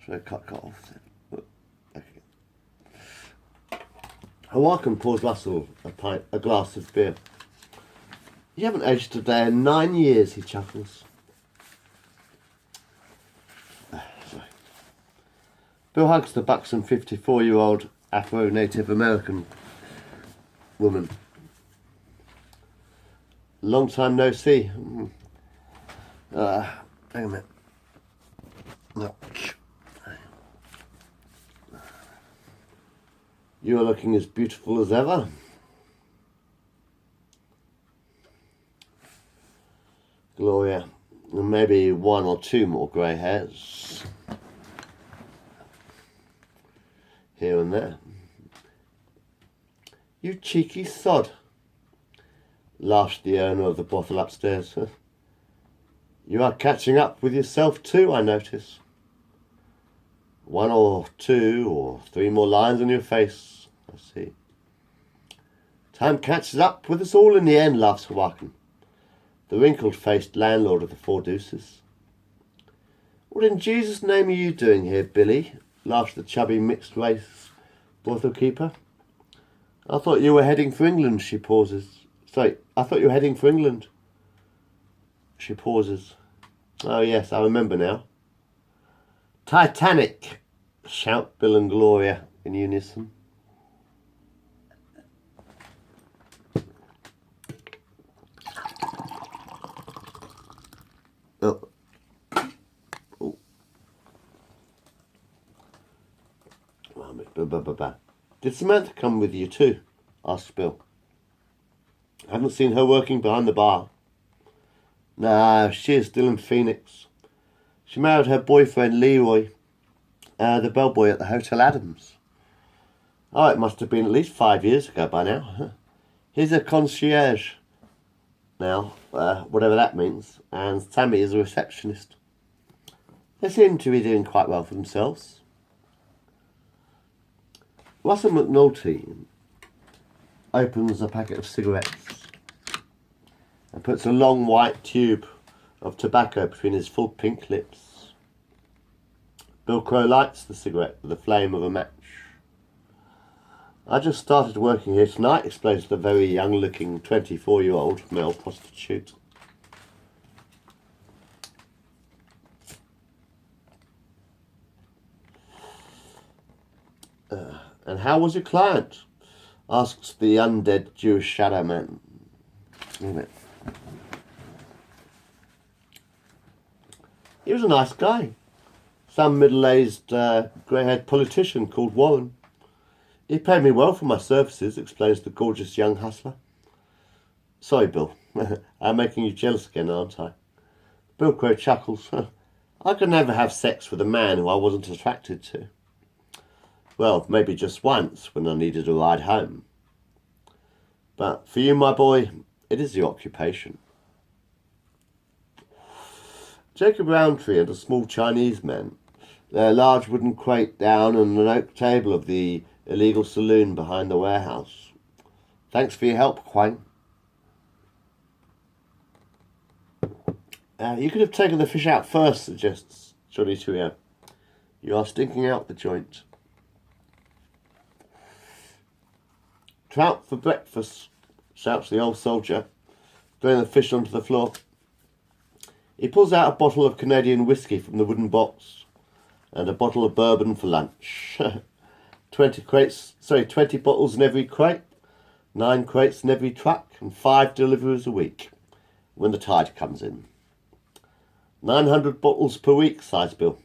Should I cut off then? Okay. Hawken pours Russell a glass of beer. You haven't aged a day in 9 years, he chuckles. Sorry. Bill hugs the buxom 54-year-old Afro-Native American woman. Long time no see. Hang a minute. No. You are looking as beautiful as ever. Gloria, and maybe 1 or 2 more grey hairs here and there. You cheeky sod, laughed the owner of the brothel upstairs. You are catching up with yourself too, I notice. 1 or 2 or 3 more lines on your face, I see. Time catches up with us all in the end, laughs Hawken, the wrinkled-faced landlord of the Four Deuces. What in Jesus' name are you doing here, Billy? Laughs the chubby mixed-race brothel keeper. I thought you were heading for England, she pauses. Sorry, I thought you were heading for England. She pauses. Oh yes, I remember now. Titanic, shout Bill and Gloria in unison. Oh. Did Samantha come with you too? Asked Bill. I haven't seen her working behind the bar. No, she is still in Phoenix. She married her boyfriend Leroy, the bellboy at the Hotel Adams. Oh, it must have been at least 5 years ago by now. He's a concierge now, whatever that means, and Tammy is a receptionist. They seem to be doing quite well for themselves. Russell McNulty opens a packet of cigarettes and puts a long white tube of tobacco between his full pink lips. Bill Crow lights the cigarette with the flame of a match. I just started working here tonight, explains the very young-looking 24-year-old male prostitute. And how was your client? Asks the undead Jewish shadow man. He was a nice guy. Some middle-aged, grey-haired politician called Warren. He paid me well for my services, explains the gorgeous young hustler. Sorry, Bill. I'm making you jealous again, aren't I? Bill Crow chuckles. I could never have sex with a man who I wasn't attracted to. Well, maybe just once when I needed a ride home. But for you, my boy, it is the occupation. Jacob Roundtree and a small Chinese man, their large wooden crate down on an oak table of the illegal saloon behind the warehouse. Thanks for your help, Quang. You could have taken the fish out first, suggests Johnny Tuyo. You are stinking out the joint. Trout for breakfast, shouts the old soldier, throwing the fish onto the floor. He pulls out a bottle of Canadian whiskey from the wooden box and a bottle of bourbon for lunch. 20 bottles in every crate, 9 crates in every truck, and 5 deliveries a week when the tide comes in. 900 bottles per week, sighs Bill.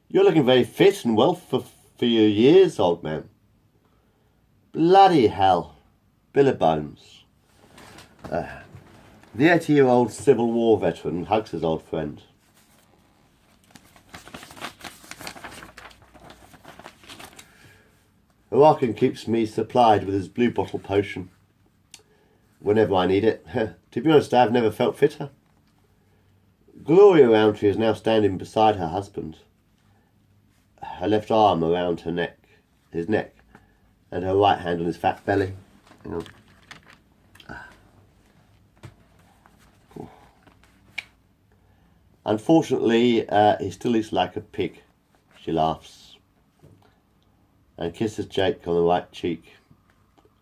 You're looking very fit and well for your years, old man. Bloody hell. Billabbones. The 80-year-old Civil War veteran hugs his old friend. Hawken keeps me supplied with his blue bottle potion whenever I need it. To be honest, I've never felt fitter. Gloria Roundtree is now standing beside her husband, her left arm around his neck, and her right hand on his fat belly. Hang on. Unfortunately, he still eats like a pig, she laughs, and kisses Jake on the right cheek,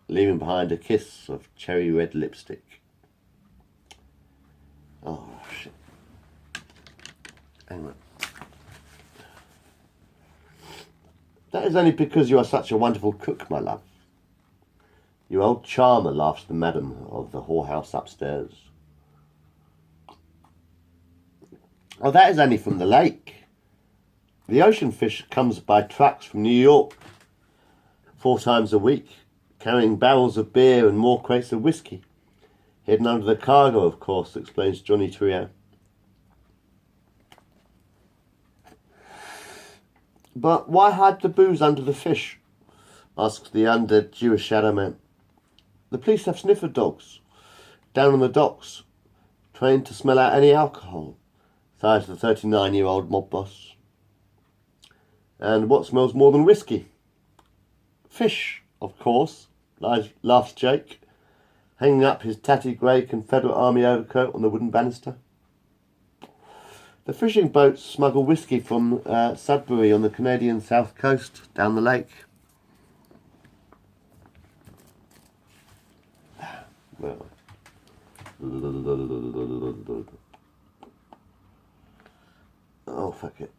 leaving behind a kiss of cherry red lipstick. Oh, shit. Hang on. That is only because you are such a wonderful cook, my love. You old charmer, laughs the madam of the whorehouse upstairs. Oh, that is only from the lake. The ocean fish comes by trucks from New York 4 times a week, carrying barrels of beer and more crates of whiskey. Hidden under the cargo, of course, explains Johnny Trio. But why hide the booze under the fish? Asks the undead Jewish shadow man. The police have sniffer dogs down on the docks, trained to smell out any alcohol, sighs the 39-year-old mob boss. And what smells more than whiskey? Fish, of course, laughs Jake, hanging up his tatty grey Confederate Army overcoat on the wooden banister. The fishing boats smuggle whiskey from Sudbury on the Canadian south coast down the lake. Well. Oh, fuck it.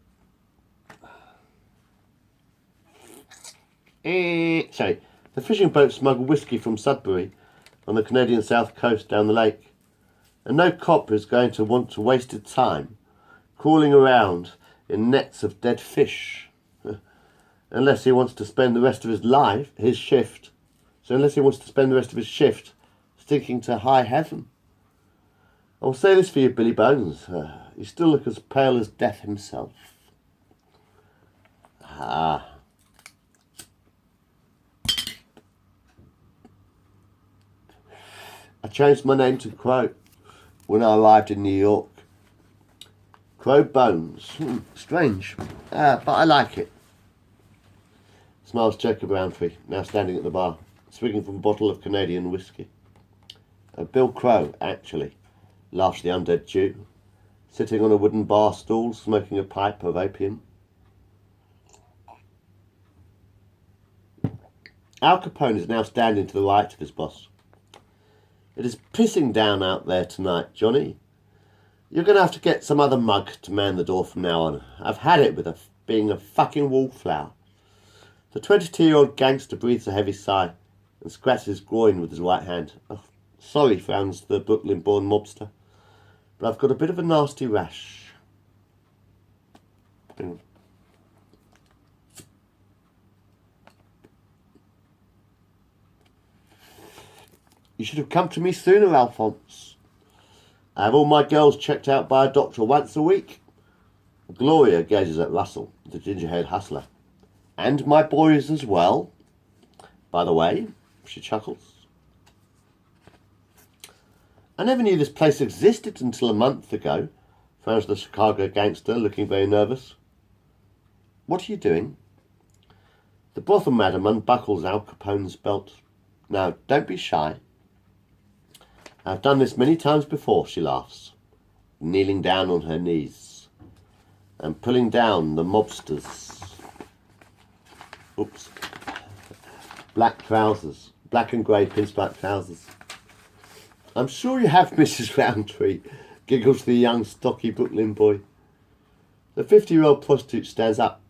Sorry. The fishing boats smuggle whiskey from Sudbury on the Canadian south coast down the lake. And no cop is going to want to waste his time crawling around in nets of dead fish. Unless he wants to spend the rest of his shift stinking to high heaven. I'll say this for you, Billy Bones. You still look as pale as death himself. I changed my name to Crow when I arrived in New York. Crow Bones. Strange, but I like it. Smiles Jacob Roundtree, now standing at the bar, swigging from a bottle of Canadian whiskey. Bill Crow, actually, laughs the undead Jew, sitting on a wooden bar stool, smoking a pipe of opium. Al Capone is now standing to the right of his boss. It is pissing down out there tonight, Johnny. You're going to have to get some other mug to man the door from now on. I've had it with being a fucking wallflower. The 22-year-old gangster breathes a heavy sigh and scratches his groin with his right hand. Oh, sorry, frowns the Brooklyn-born mobster, but I've got a bit of a nasty rash. You should have come to me sooner, Alphonse. I have all my girls checked out by a doctor once a week. Gloria gazes at Russell, the ginger-haired hustler. And my boys as well, by the way, she chuckles. I never knew this place existed until a month ago, frowns the Chicago gangster, looking very nervous. What are you doing? The brothel madam unbuckles Al Capone's belt. Now, don't be shy. I've done this many times before, she laughs, kneeling down on her knees and pulling down the mobster's black trousers, black and grey pinstripe trousers. I'm sure you have, Mrs. Roundtree, giggles the young, stocky Brooklyn boy. The 50-year-old prostitute stands up.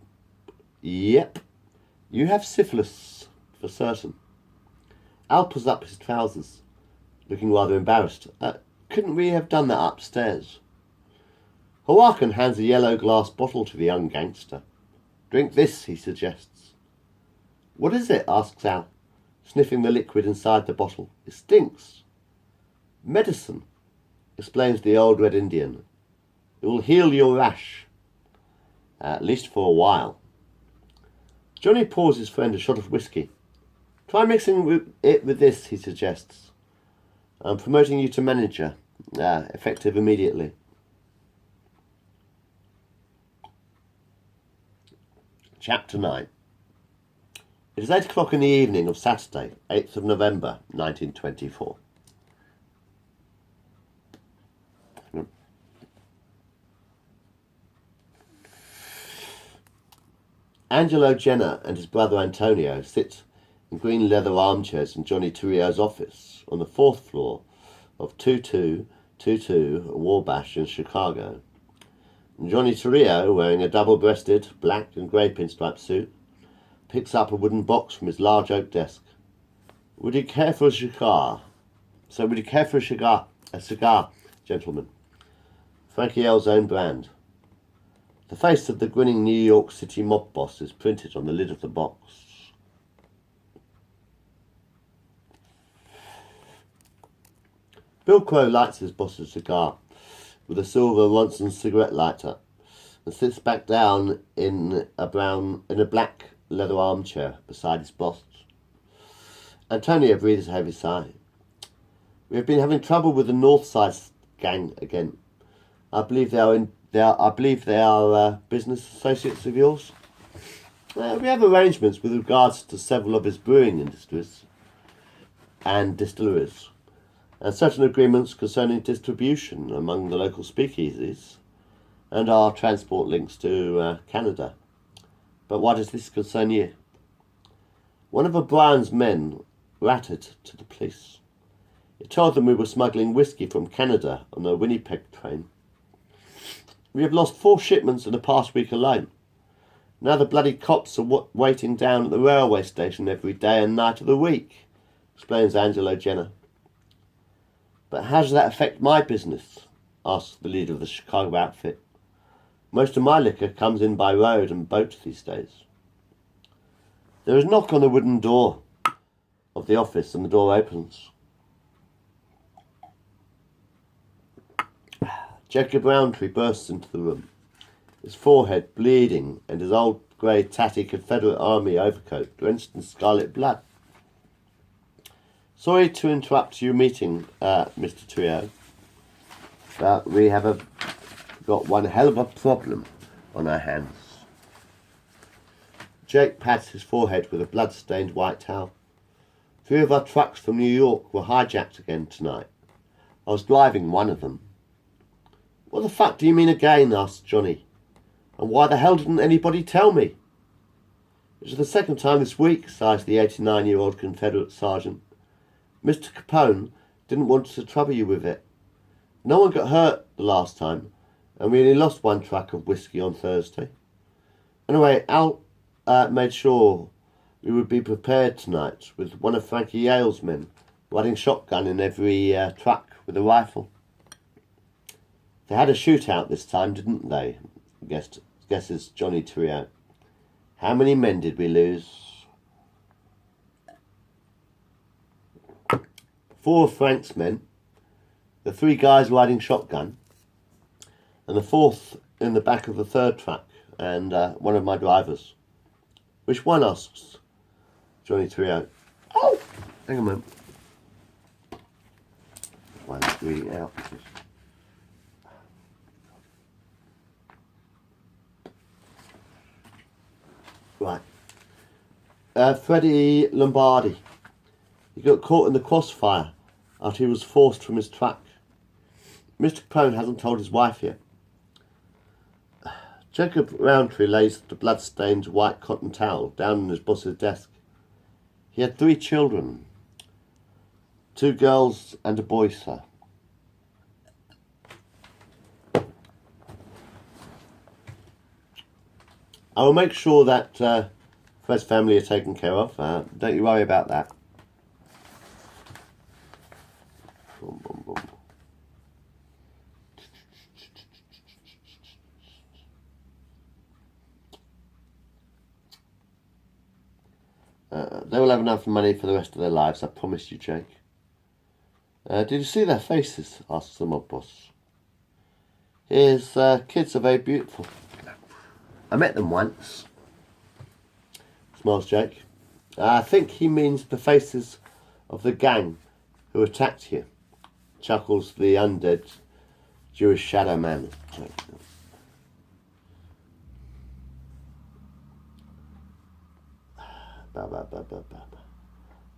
Yep, you have syphilis, for certain. Al pulls up his trousers, looking rather embarrassed. Couldn't we have done that upstairs? Hawakan hands a yellow glass bottle to the young gangster. Drink this, he suggests. What is it? Asks Al, sniffing the liquid inside the bottle. It stinks. Medicine, explains the old red Indian. It will heal your rash. At least for a while. Johnny pours his friend a shot of whiskey. Try mixing it with this, he suggests. I'm promoting you to manager, effective immediately. Chapter 9. It is 8 o'clock in the evening of Saturday, 8th of November, 1924. Angelo Jenner and his brother Antonio sit in green leather armchairs in Johnny Torrio's office on the 4th floor of 2222 Wabash in Chicago. And Johnny Torrio, wearing a double-breasted black and grey pinstripe suit, picks up a wooden box from his large oak desk. Would you care for a cigar? A cigar, gentlemen. Frankie L's own brand. The face of the grinning New York City mob boss is printed on the lid of the box. Bill Crow lights his boss's cigar with a silver Ronson cigarette lighter and sits back down in a black leather armchair beside his boss. Antonio breathes a heavy sigh. We have been having trouble with the North Side gang again. I believe they are business associates of yours. We have arrangements with regards to several of his brewing industries and distilleries, and certain agreements concerning distribution among the local speakeasies, and our transport links to Canada. But why does this concern you? One of O'Brien's men ratted to the police. It told them we were smuggling whiskey from Canada on a Winnipeg train. We have lost 4 shipments in the past week alone. Now the bloody cops are waiting down at the railway station every day and night of the week, explains Angelo Jenner. But how does that affect my business? Asks the leader of the Chicago outfit. Most of my liquor comes in by road and boat these days. There is a knock on the wooden door of the office and the door opens. Jacob Roundtree bursts into the room, his forehead bleeding and his old grey tatty Confederate Army overcoat drenched in scarlet blood. Sorry to interrupt your meeting, Mr. Torrio, but we have got one hell of a problem on our hands. Jake pats his forehead with a blood-stained white towel. 3 of our trucks from New York were hijacked again tonight. I was driving one of them. What the fuck do you mean again? Asked Johnny. And why the hell didn't anybody tell me? It's the second time this week, sighs the 89-year-old Confederate sergeant. Mr. Capone didn't want to trouble you with it. No one got hurt the last time, and we only lost 1 truck of whiskey on Thursday. Anyway, Al made sure we would be prepared tonight with one of Frankie Yale's men riding shotgun in every truck with a rifle. They had a shootout this time, didn't they? Guesses Johnny Torrio. How many men did we lose? 4 of Frank's men, the 3 guys riding shotgun, and the 4th in the back of the 3rd truck, and one of my drivers. Which one? Asks Johnny Torrio. Oh! Hang on a moment. One reading out. Right. Freddie Lombardi. He got caught in the crossfire after he was forced from his truck. Mr. Capone hasn't told his wife yet. Jacob Roundtree lays the blood-stained white cotton towel down on his boss's desk. He had 3 children. 2 girls and a boy, sir. I will make sure that Fred's family are taken care of. Don't you worry about that. Boom, boom, boom. They will have enough money for the rest of their lives, I promise you, Jake. Did you see their faces? Asks the mob boss. His kids are very beautiful. I met them once. Smiles Jake. I think he means the faces of the gang who attacked you. Chuckles the undead Jewish shadow man.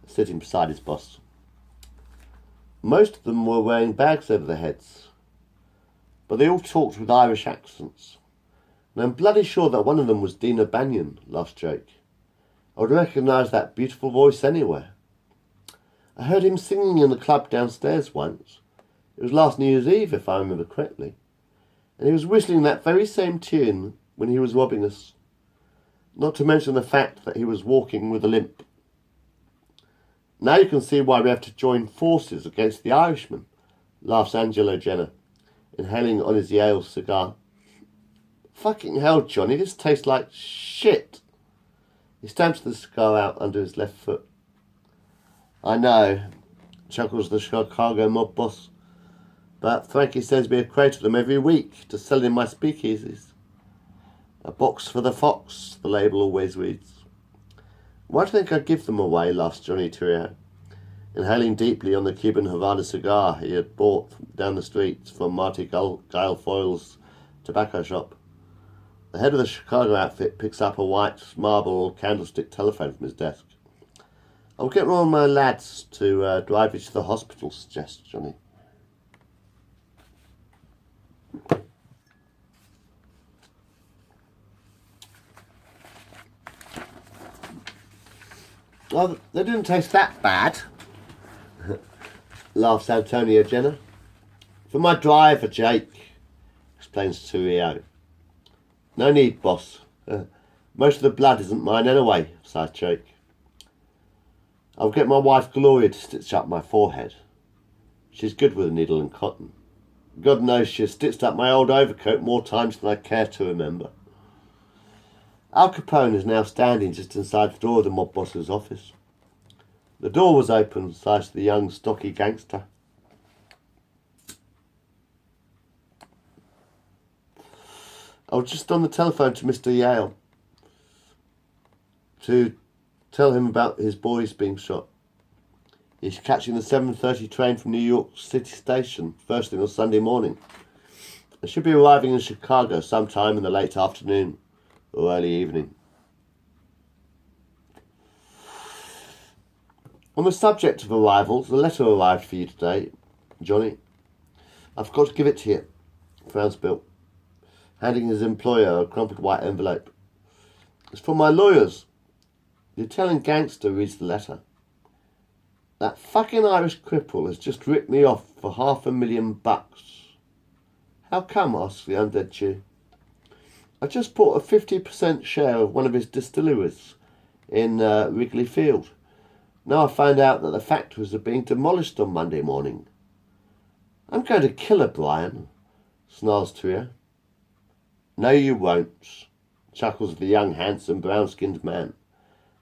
Sitting beside his boss. Most of them were wearing bags over their heads, but they all talked with Irish accents. And I'm bloody sure that one of them was Dina Banyan, laughed Jake. I would recognise that beautiful voice anywhere. I heard him singing in the club downstairs once. It was last New Year's Eve, if I remember correctly. And he was whistling that very same tune when he was robbing us. Not to mention the fact that he was walking with a limp. Now you can see why we have to join forces against the Irishman, laughs Angelo Jenner, inhaling on his Yale cigar. Fucking hell, Johnny, this tastes like shit. He stamps the cigar out under his left foot. I know, chuckles the Chicago mob boss, but Frankie sends me a crate of them every week to sell in my speakeasies. A box for the fox, the label always reads. Why do you think I'd give them away, laughs Johnny Trio, inhaling deeply on the Cuban Havana cigar he had bought down the street from Marty Guilfoyle's tobacco shop. The head of the Chicago outfit picks up a white marble candlestick telephone from his desk. I'll get one of my lads to drive you to the hospital, suggests Johnny. Well, they didn't taste that bad, laughs Antonio Jenner. For my driver, Jake, explains to Rio. No need, boss. Most of the blood isn't mine anyway, sighed Jake. I'll get my wife Gloria to stitch up my forehead. She's good with a needle and cotton. God knows she has stitched up my old overcoat more times than I care to remember. Al Capone is now standing just inside the door of the mob boss's office. The door was open, sighs the young, stocky gangster. I was just on the telephone to Mr. Yale to tell him about his boys being shot. He's catching the 7:30 train from New York City Station first thing on Sunday morning. They should be arriving in Chicago sometime in the late afternoon or early evening. On the subject of arrivals, a letter arrived for you today, Johnny. I forgot to give it to you, frowns Bill, handing his employer a crumpled white envelope. It's from my lawyers. The Italian gangster reads the letter. That fucking Irish cripple has just ripped me off for $500,000. How come, asks the undead Jew. I just bought a 50% share of one of his distilleries in Wrigley Field. Now I find out that the factories are being demolished on Monday morning. I'm going to kill her, Brian, snarls Tria. No, you won't, chuckles the young, handsome, brown-skinned man,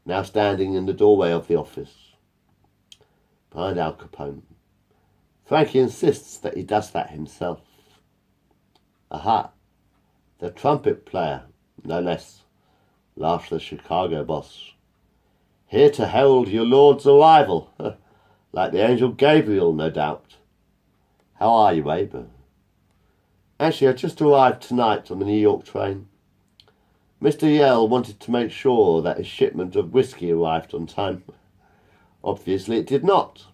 now standing in the doorway of the office. Behind Al Capone. Frankie insists that he does that himself. Aha, the trumpet player, no less, laughs the Chicago boss. Here to herald your lord's arrival, like the angel Gabriel, no doubt. How are you, Abe? Actually, I just arrived tonight on the New York train. Mr. Yell wanted to make sure that his shipment of whiskey arrived on time. Obviously, it did not.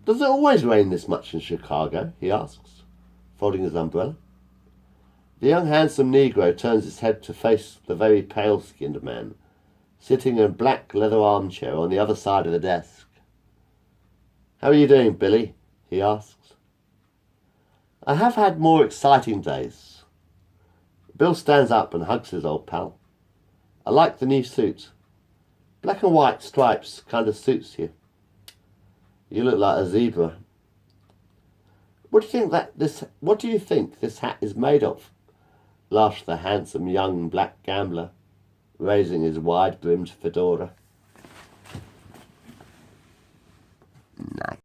Does it always rain this much in Chicago? He asks, folding his umbrella. The young, handsome Negro turns his head to face the very pale-skinned man, sitting in a black leather armchair on the other side of the desk. How are you doing, Billy? He asks. I have had more exciting days. Bill stands up and hugs his old pal. I like the new suit. Black and white stripes kind of suits you. You look like a zebra. What do you think this hat is made of? Laughs the handsome young black gambler, raising his wide-brimmed fedora.